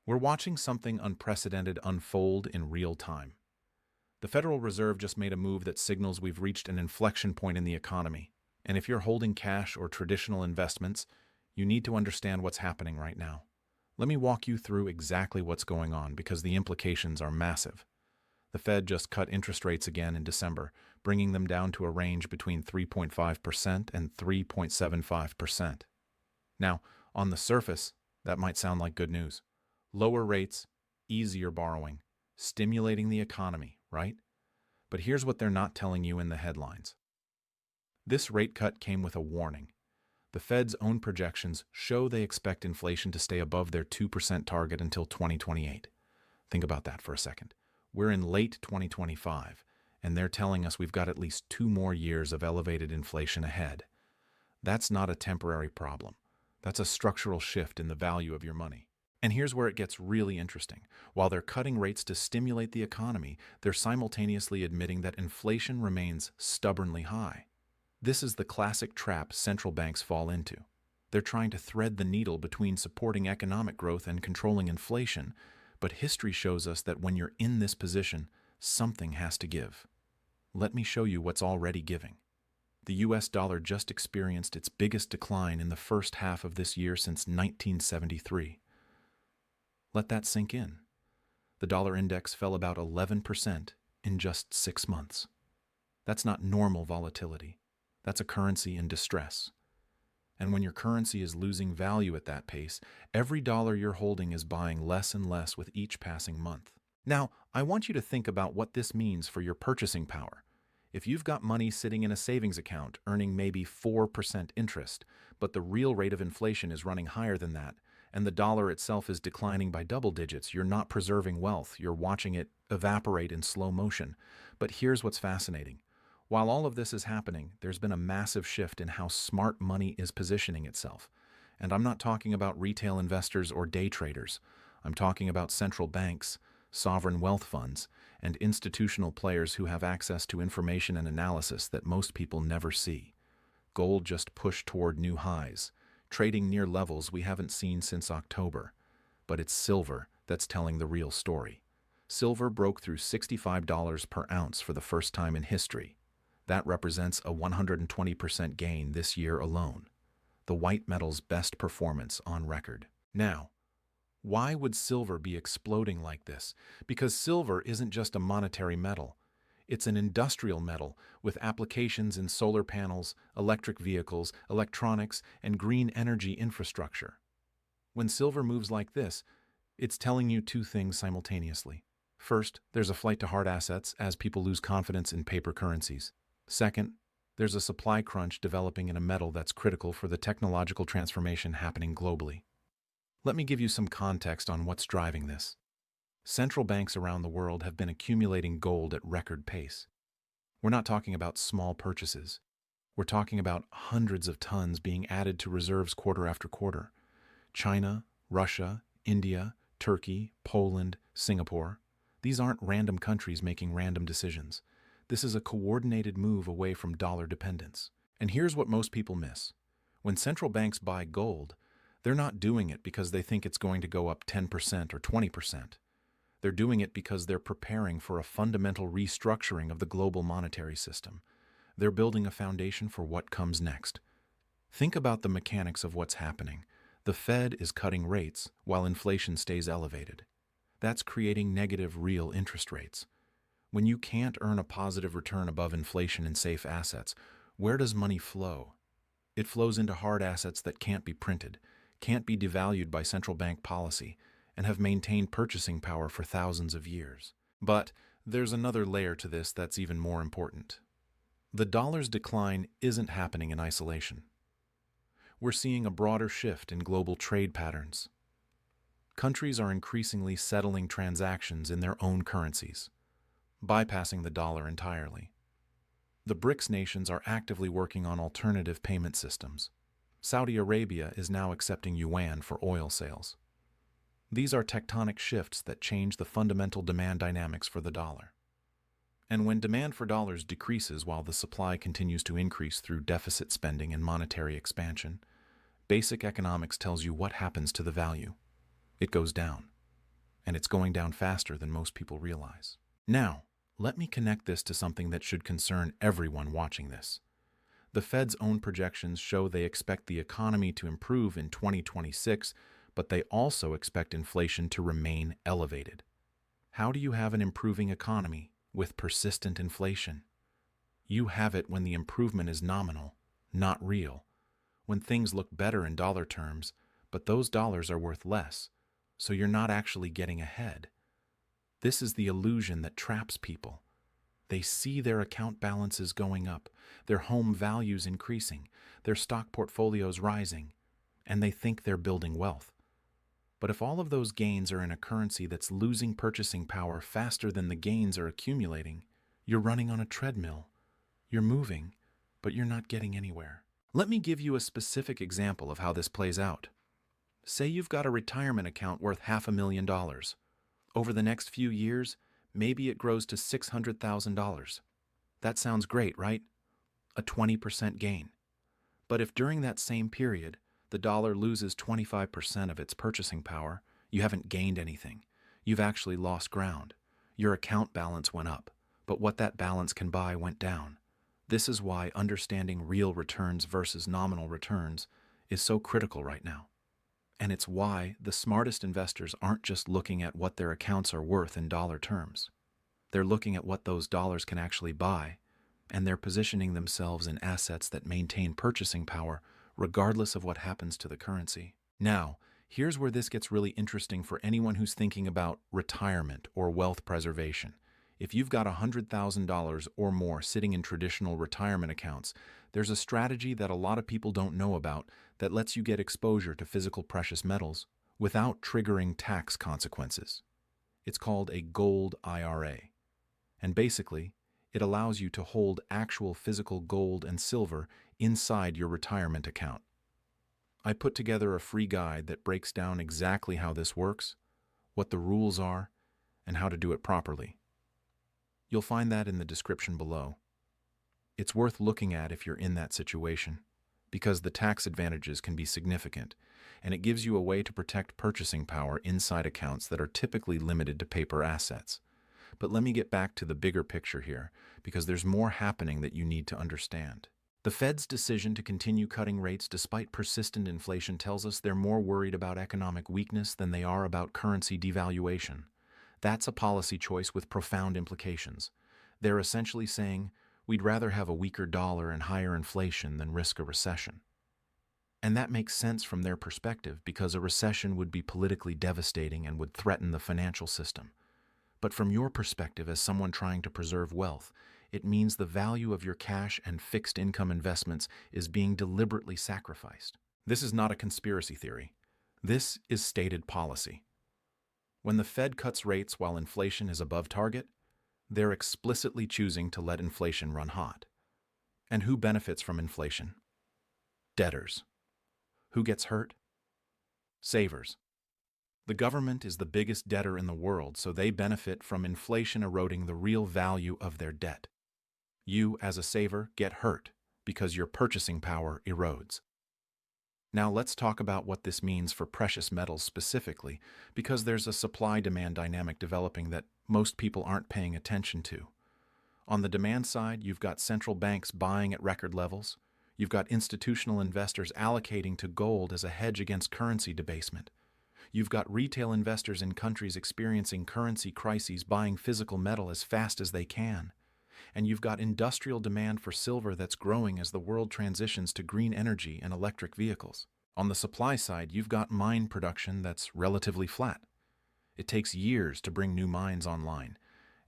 We're watching something unprecedented unfold in real time. The Federal Reserve just made a move that signals we've reached an inflection point in the economy. And if you're holding cash or traditional investments, you need to understand what's happening right now. Let me walk you through exactly what's going on because the implications are massive. The Fed just cut interest rates again in December, bringing them down to a range between 3.5% and 3.75%. Now, on the surface, that might sound like good news. Lower rates, easier borrowing, stimulating the economy, right? But here's what they're not telling you in the headlines. This rate cut came with a warning. The Fed's own projections show they expect inflation to stay above their 2% target until 2028. Think about that for a second. We're in late 2025, and they're telling us we've got at least 2 more years of elevated inflation ahead. That's not a temporary problem. That's a structural shift in the value of your money. And here's where it gets really interesting. While they're cutting rates to stimulate the economy, they're simultaneously admitting that inflation remains stubbornly high. This is the classic trap central banks fall into. They're trying to thread the needle between supporting economic growth and controlling inflation, but history shows us that when you're in this position, something has to give. Let me show you what's already giving. The US dollar just experienced its biggest decline in the first half of this year since 1973. Let that sink in. The dollar index fell about 11% in just 6 months. That's not normal volatility. That's a currency in distress. And when your currency is losing value at that pace, every dollar you're holding is buying less and less with each passing month. Now, I want you to think about what this means for your purchasing power. If you've got money sitting in a savings account earning maybe 4% interest, but the real rate of inflation is running higher than that, and the dollar itself is declining by double digits, you're not preserving wealth, you're watching it evaporate in slow motion. But here's what's fascinating. While all of this is happening, there's been a massive shift in how smart money is positioning itself. And I'm not talking about retail investors or day traders. I'm talking about central banks, sovereign wealth funds, and institutional players who have access to information and analysis that most people never see. Gold just pushed toward new highs, trading near levels we haven't seen since October. But it's silver that's telling the real story. Silver broke through $65 per ounce for the first time in history. That represents a 120% gain this year alone, the white metal's best performance on record. Now, why would silver be exploding like this? Because silver isn't just a monetary metal. It's an industrial metal with applications in solar panels, electric vehicles, electronics, and green energy infrastructure. When silver moves like this, it's telling you 2 things simultaneously. First, there's a flight to hard assets as people lose confidence in paper currencies. Second, there's a supply crunch developing in a metal that's critical for the technological transformation happening globally. Let me give you some context on what's driving this. Central banks around the world have been accumulating gold at record pace. We're not talking about small purchases. We're talking about hundreds of tons being added to reserves quarter after quarter. China, Russia, India, Turkey, Poland, Singapore. These aren't random countries making random decisions. This is a coordinated move away from dollar dependence. And here's what most people miss. When central banks buy gold, they're not doing it because they think it's going to go up 10% or 20%. They're doing it because they're preparing for a fundamental restructuring of the global monetary system. They're building a foundation for what comes next. Think about the mechanics of what's happening. The Fed is cutting rates while inflation stays elevated. That's creating negative real interest rates. When you can't earn a positive return above inflation in safe assets, where does money flow? It flows into hard assets that can't be printed, can't be devalued by central bank policy, and have maintained purchasing power for thousands of years. But there's another layer to this that's even more important. The dollar's decline isn't happening in isolation. We're seeing a broader shift in global trade patterns. Countries are increasingly settling transactions in their own currencies, bypassing the dollar entirely. The BRICS nations are actively working on alternative payment systems. Saudi Arabia is now accepting yuan for oil sales. These are tectonic shifts that change the fundamental demand dynamics for the dollar. And when demand for dollars decreases while the supply continues to increase through deficit spending and monetary expansion, basic economics tells you what happens to the value. It goes down. and it's going down faster than most people realize. Now, let me connect this to something that should concern everyone watching this. The Fed's own projections show they expect the economy to improve in 2026, but they also expect inflation to remain elevated. How do you have an improving economy with persistent inflation? You have it when the improvement is nominal, not real, when things look better in dollar terms, but those dollars are worth less, so you're not actually getting ahead. This is the illusion that traps people. They see their account balances going up, their home values increasing, their stock portfolios rising, and they think they're building wealth. But if all of those gains are in a currency that's losing purchasing power faster than the gains are accumulating, you're running on a treadmill. You're moving, but you're not getting anywhere. Let me give you a specific example of how this plays out. Say you've got a retirement account worth $500,000. Over the next few years, maybe it grows to $600,000. That sounds great, right? A 20% gain. But if during that same period, the dollar loses 25% of its purchasing power, you haven't gained anything. You've actually lost ground. Your account balance went up, but what that balance can buy went down. This is why understanding real returns versus nominal returns is so critical right now. And it's why the smartest investors aren't just looking at what their accounts are worth in dollar terms. They're looking at what those dollars can actually buy, and they're positioning themselves in assets that maintain purchasing power regardless of what happens to the currency. Now, here's where this gets really interesting for anyone who's thinking about retirement or wealth preservation. If you've got $100,000 or more sitting in traditional retirement accounts, there's a strategy that a lot of people don't know about that lets you get exposure to physical precious metals without triggering tax consequences. It's called a gold IRA. And basically, it allows you to hold actual physical gold and silver inside your retirement account. I put together a free guide that breaks down exactly how this works, what the rules are, and how to do it properly. You'll find that in the description below. It's worth looking at if you're in that situation, because the tax advantages can be significant, and it gives you a way to protect purchasing power inside accounts that are typically limited to paper assets. But let me get back to the bigger picture here, because there's more happening that you need to understand. The Fed's decision to continue cutting rates despite persistent inflation tells us they're more worried about economic weakness than they are about currency devaluation. That's a policy choice with profound implications. They're essentially saying, we'd rather have a weaker dollar and higher inflation than risk a recession. And that makes sense from their perspective because a recession would be politically devastating and would threaten the financial system. But from your perspective as someone trying to preserve wealth, it means the value of your cash and fixed income investments is being deliberately sacrificed. This is not a conspiracy theory. This is stated policy. When the Fed cuts rates while inflation is above target, they're explicitly choosing to let inflation run hot. And who benefits from inflation? Debtors. Who gets hurt? Savers. The government is the biggest debtor in the world, so they benefit from inflation eroding the real value of their debt. You, as a saver, get hurt because your purchasing power erodes. Now let's talk about what this means for precious metals specifically, because there's a supply-demand dynamic developing that most people aren't paying attention to. On the demand side, you've got central banks buying at record levels. You've got institutional investors allocating to gold as a hedge against currency debasement. You've got retail investors in countries experiencing currency crises buying physical metal as fast as they can. And you've got industrial demand for silver that's growing as the world transitions to green energy and electric vehicles. On the supply side, you've got mine production that's relatively flat. It takes years to bring new mines online,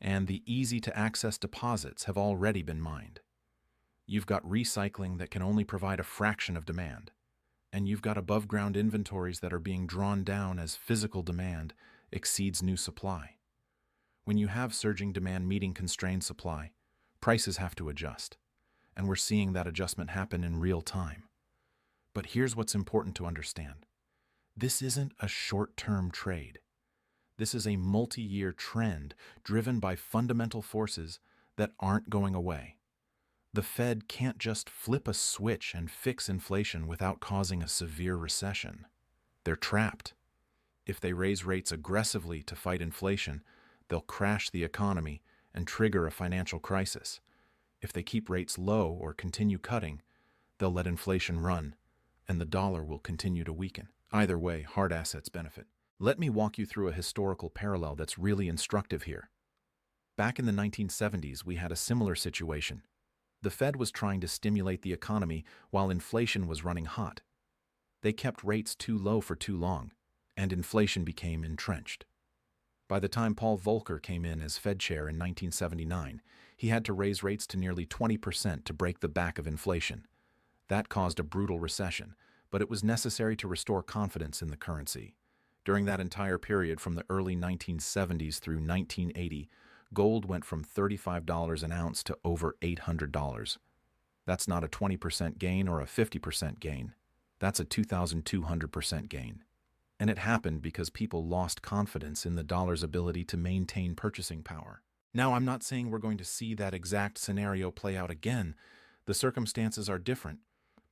and the easy-to-access deposits have already been mined. You've got recycling that can only provide a fraction of demand. And you've got above-ground inventories that are being drawn down as physical demand exceeds new supply. When you have surging demand meeting constrained supply, prices have to adjust, and we're seeing that adjustment happen in real time. But here's what's important to understand. This isn't a short-term trade. This is a multi-year trend driven by fundamental forces that aren't going away. The Fed can't just flip a switch and fix inflation without causing a severe recession. They're trapped. If they raise rates aggressively to fight inflation, they'll crash the economy and trigger a financial crisis. If they keep rates low or continue cutting, they'll let inflation run, and the dollar will continue to weaken. Either way, hard assets benefit. Let me walk you through a historical parallel that's really instructive here. Back in the 1970s, we had a similar situation. The Fed was trying to stimulate the economy while inflation was running hot. They kept rates too low for too long, and inflation became entrenched. By the time Paul Volcker came in as Fed chair in 1979, he had to raise rates to nearly 20% to break the back of inflation. That caused a brutal recession, but it was necessary to restore confidence in the currency. During that entire period from the early 1970s through 1980, gold went from $35 an ounce to over $800. That's not a 20% gain or a 50% gain. That's a 2,200% gain. And it happened because people lost confidence in the dollar's ability to maintain purchasing power. Now, I'm not saying we're going to see that exact scenario play out again. The circumstances are different,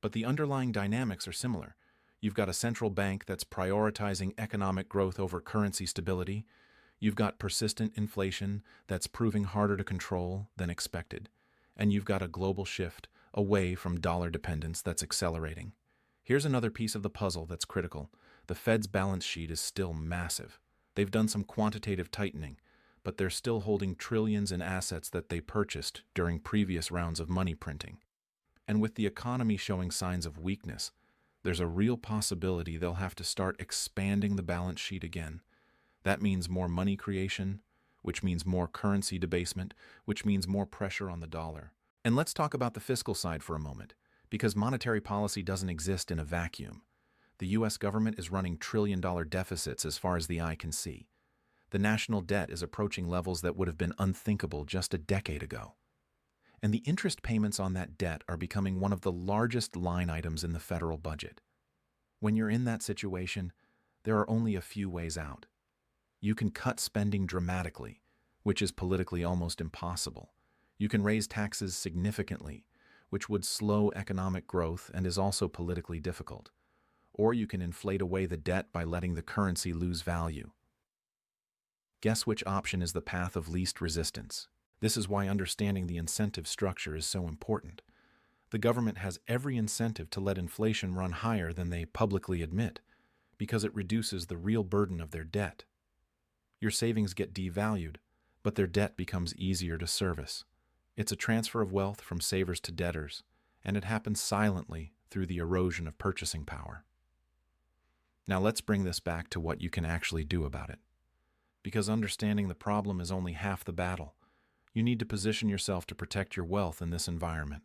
but the underlying dynamics are similar. You've got a central bank that's prioritizing economic growth over currency stability. You've got persistent inflation that's proving harder to control than expected. And you've got a global shift away from dollar dependence that's accelerating. Here's another piece of the puzzle that's critical. The Fed's balance sheet is still massive. They've done some quantitative tightening, but they're still holding trillions in assets that they purchased during previous rounds of money printing. And with the economy showing signs of weakness, there's a real possibility they'll have to start expanding the balance sheet again. That means more money creation, which means more currency debasement, which means more pressure on the dollar. And let's talk about the fiscal side for a moment, because monetary policy doesn't exist in a vacuum. The U.S. government is running trillion-dollar deficits as far as the eye can see. The national debt is approaching levels that would have been unthinkable just a decade ago. And the interest payments on that debt are becoming one of the largest line items in the federal budget. When you're in that situation, there are only a few ways out. You can cut spending dramatically, which is politically almost impossible. You can raise taxes significantly, which would slow economic growth and is also politically difficult. Or you can inflate away the debt by letting the currency lose value. Guess which option is the path of least resistance? This is why understanding the incentive structure is so important. The government has every incentive to let inflation run higher than they publicly admit, because it reduces the real burden of their debt. Your savings get devalued, but their debt becomes easier to service. It's a transfer of wealth from savers to debtors, and it happens silently through the erosion of purchasing power. Now let's bring this back to what you can actually do about it. Because understanding the problem is only half the battle. You need to position yourself to protect your wealth in this environment.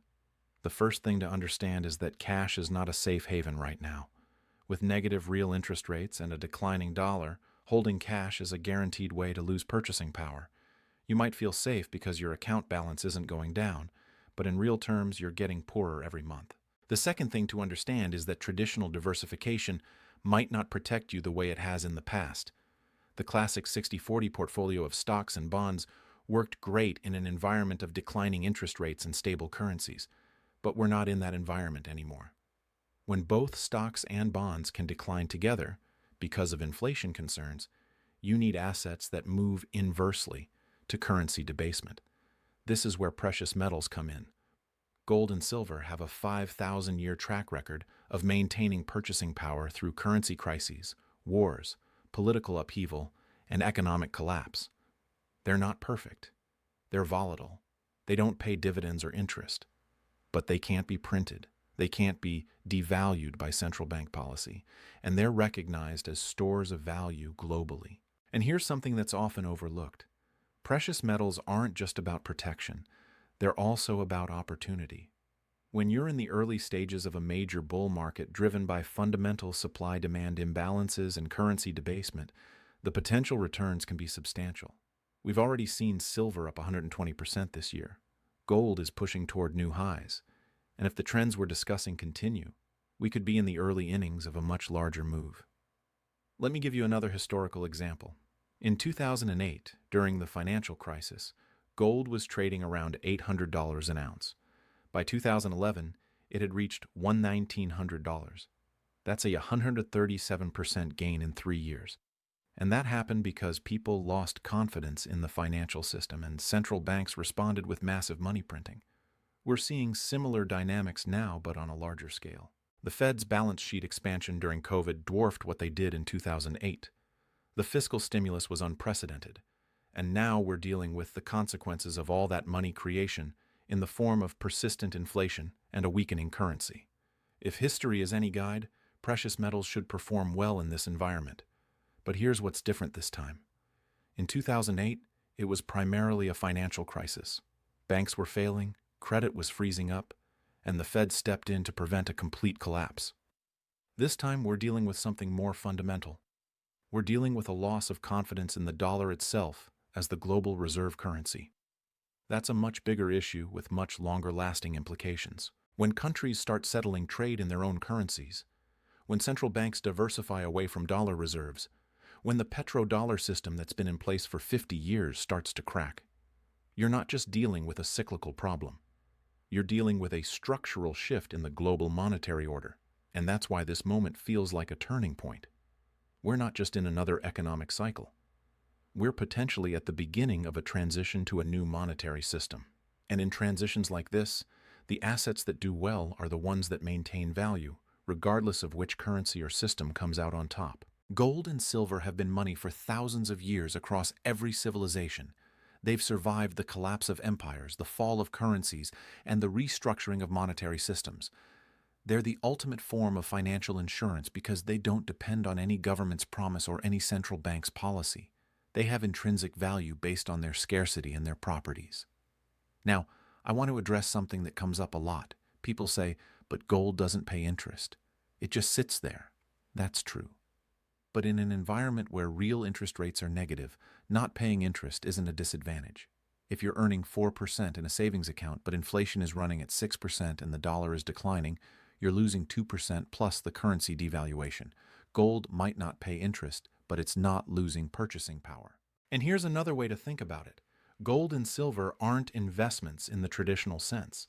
The first thing to understand is that cash is not a safe haven right now. With negative real interest rates and a declining dollar, holding cash is a guaranteed way to lose purchasing power. You might feel safe because your account balance isn't going down, but in real terms, you're getting poorer every month. The second thing to understand is that traditional diversification might not protect you the way it has in the past. The classic 60-40 portfolio of stocks and bonds worked great in an environment of declining interest rates and stable currencies, but we're not in that environment anymore. When both stocks and bonds can decline together because of inflation concerns, you need assets that move inversely to currency debasement. This is where precious metals come in. Gold and silver have a 5,000-year track record of maintaining purchasing power through currency crises, wars, political upheaval, and economic collapse. They're not perfect. They're volatile. They don't pay dividends or interest. But they can't be printed. They can't be devalued by central bank policy. And they're recognized as stores of value globally. And here's something that's often overlooked. Precious metals aren't just about protection. They're also about opportunity. When you're in the early stages of a major bull market driven by fundamental supply-demand imbalances and currency debasement, the potential returns can be substantial. We've already seen silver up 120% this year. Gold is pushing toward new highs. And if the trends we're discussing continue, we could be in the early innings of a much larger move. Let me give you another historical example. In 2008, during the financial crisis, gold was trading around $800 an ounce. By 2011, it had reached $1,900. That's a 137% gain in 3 years. And that happened because people lost confidence in the financial system and central banks responded with massive money printing. We're seeing similar dynamics now, but on a larger scale. The Fed's balance sheet expansion during COVID dwarfed what they did in 2008. The fiscal stimulus was unprecedented, and now we're dealing with the consequences of all that money creation in the form of persistent inflation and a weakening currency. If history is any guide, precious metals should perform well in this environment. But here's what's different this time. In 2008, it was primarily a financial crisis. Banks were failing, credit was freezing up, and the Fed stepped in to prevent a complete collapse. This time, we're dealing with something more fundamental. We're dealing with a loss of confidence in the dollar itself as the global reserve currency. That's a much bigger issue with much longer-lasting implications. When countries start settling trade in their own currencies, when central banks diversify away from dollar reserves, when the petrodollar system that's been in place for 50 years starts to crack, you're not just dealing with a cyclical problem. You're dealing with a structural shift in the global monetary order, and that's why this moment feels like a turning point. We're not just in another economic cycle. We're potentially at the beginning of a transition to a new monetary system. And in transitions like this, the assets that do well are the ones that maintain value, regardless of which currency or system comes out on top. Gold and silver have been money for thousands of years across every civilization. They've survived the collapse of empires, the fall of currencies, and the restructuring of monetary systems. They're the ultimate form of financial insurance because they don't depend on any government's promise or any central bank's policy. They have intrinsic value based on their scarcity and their properties. Now, I want to address something that comes up a lot. People say, but gold doesn't pay interest. It just sits there. That's true. But in an environment where real interest rates are negative, not paying interest isn't a disadvantage. If you're earning 4% in a savings account, but inflation is running at 6% and the dollar is declining, you're losing 2% plus the currency devaluation. Gold might not pay interest, but it's not losing purchasing power. And here's another way to think about it. Gold and silver aren't investments in the traditional sense.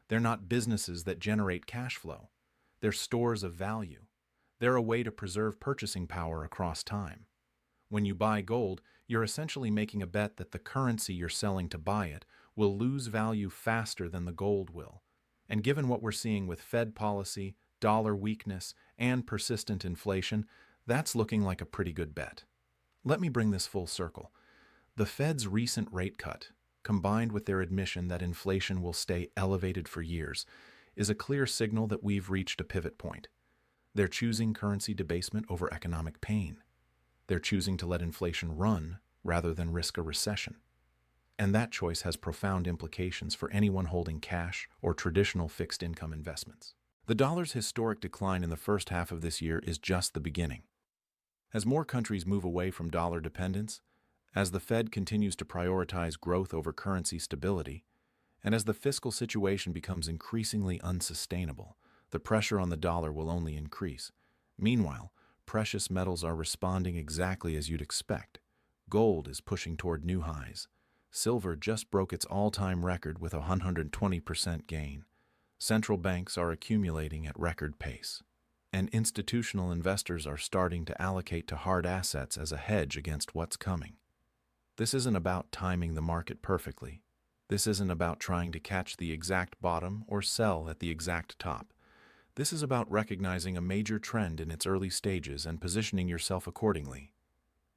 They're not businesses that generate cash flow. They're stores of value. They're a way to preserve purchasing power across time. When you buy gold, you're essentially making a bet that the currency you're selling to buy it will lose value faster than the gold will. And given what we're seeing with Fed policy, dollar weakness, and persistent inflation, that's looking like a pretty good bet. Let me bring this full circle. The Fed's recent rate cut, combined with their admission that inflation will stay elevated for years, is a clear signal that we've reached a pivot point. They're choosing currency debasement over economic pain. They're choosing to let inflation run rather than risk a recession. And that choice has profound implications for anyone holding cash or traditional fixed income investments. The dollar's historic decline in the first half of this year is just the beginning. As more countries move away from dollar dependence, as the Fed continues to prioritize growth over currency stability, and as the fiscal situation becomes increasingly unsustainable, the pressure on the dollar will only increase. Meanwhile, precious metals are responding exactly as you'd expect. Gold is pushing toward new highs. Silver just broke its all-time record with a 120% gain. Central banks are accumulating at record pace. And institutional investors are starting to allocate to hard assets as a hedge against what's coming. This isn't about timing the market perfectly. This isn't about trying to catch the exact bottom or sell at the exact top. This is about recognizing a major trend in its early stages and positioning yourself accordingly.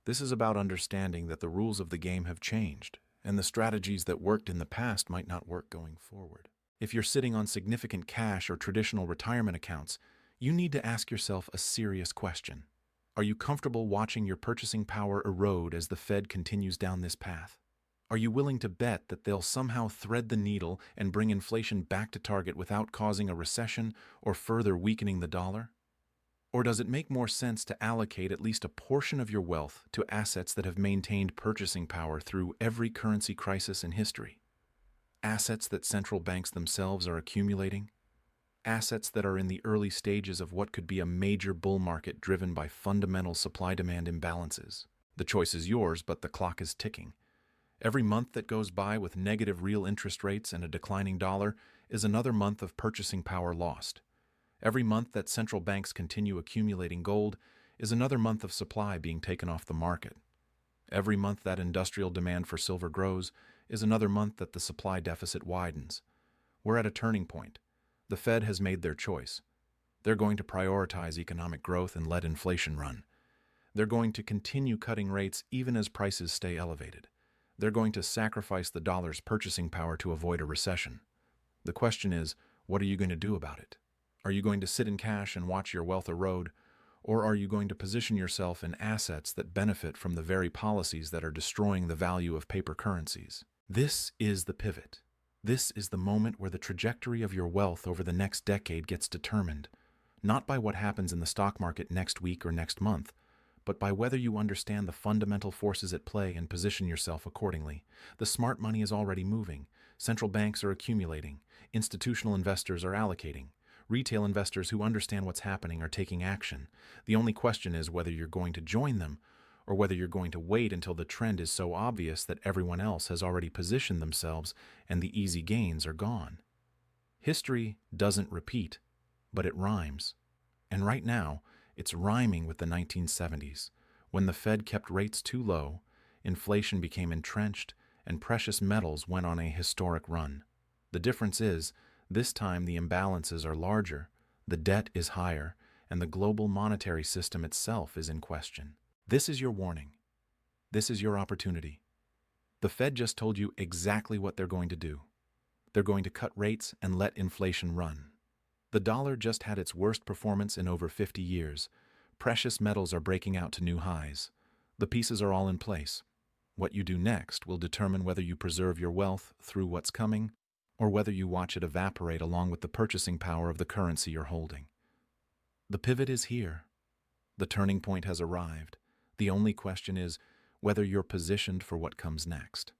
This is about understanding that the rules of the game have changed, and the strategies that worked in the past might not work going forward. If you're sitting on significant cash or traditional retirement accounts, you need to ask yourself a serious question. Are you comfortable watching your purchasing power erode as the Fed continues down this path? Are you willing to bet that they'll somehow thread the needle and bring inflation back to target without causing a recession or further weakening the dollar? Or does it make more sense to allocate at least a portion of your wealth to assets that have maintained purchasing power through every currency crisis in history? Assets that central banks themselves are accumulating? Assets that are in the early stages of what could be a major bull market driven by fundamental supply-demand imbalances? The choice is yours, but the clock is ticking. Every month that goes by with negative real interest rates and a declining dollar is another month of purchasing power lost. Every month that central banks continue accumulating gold is another month of supply being taken off the market. Every month that industrial demand for silver grows is another month that the supply deficit widens. We're at a turning point. The Fed has made their choice. They're going to prioritize economic growth and let inflation run. They're going to continue cutting rates even as prices stay elevated. They're going to sacrifice the dollar's purchasing power to avoid a recession. The question is, what are you going to do about it? Are you going to sit in cash and watch your wealth erode, or are you going to position yourself in assets that benefit from the very policies that are destroying the value of paper currencies? This is the pivot. This is the moment where the trajectory of your wealth over the next decade gets determined, not by what happens in the stock market next week or next month, but by whether you understand the fundamental forces at play and position yourself accordingly. The smart money is already moving. Central banks are accumulating. Institutional investors are allocating. Retail investors who understand what's happening are taking action. The only question is whether you're going to join them or whether you're going to wait until the trend is so obvious that everyone else has already positioned themselves and the easy gains are gone. History doesn't repeat, but it rhymes. And right now, it's rhyming with the 1970s, when the Fed kept rates too low, inflation became entrenched, and precious metals went on a historic run. The difference is, this time the imbalances are larger, the debt is higher, and the global monetary system itself is in question. This is your warning. This is your opportunity. The Fed just told you exactly what they're going to do. They're going to cut rates and let inflation run. The dollar just had its worst performance in over 50 years. Precious metals are breaking out to new highs. The pieces are all in place. What you do next will determine whether you preserve your wealth through what's coming, or whether you watch it evaporate along with the purchasing power of the currency you're holding. The pivot is here. The turning point has arrived. The only question is whether you're positioned for what comes next.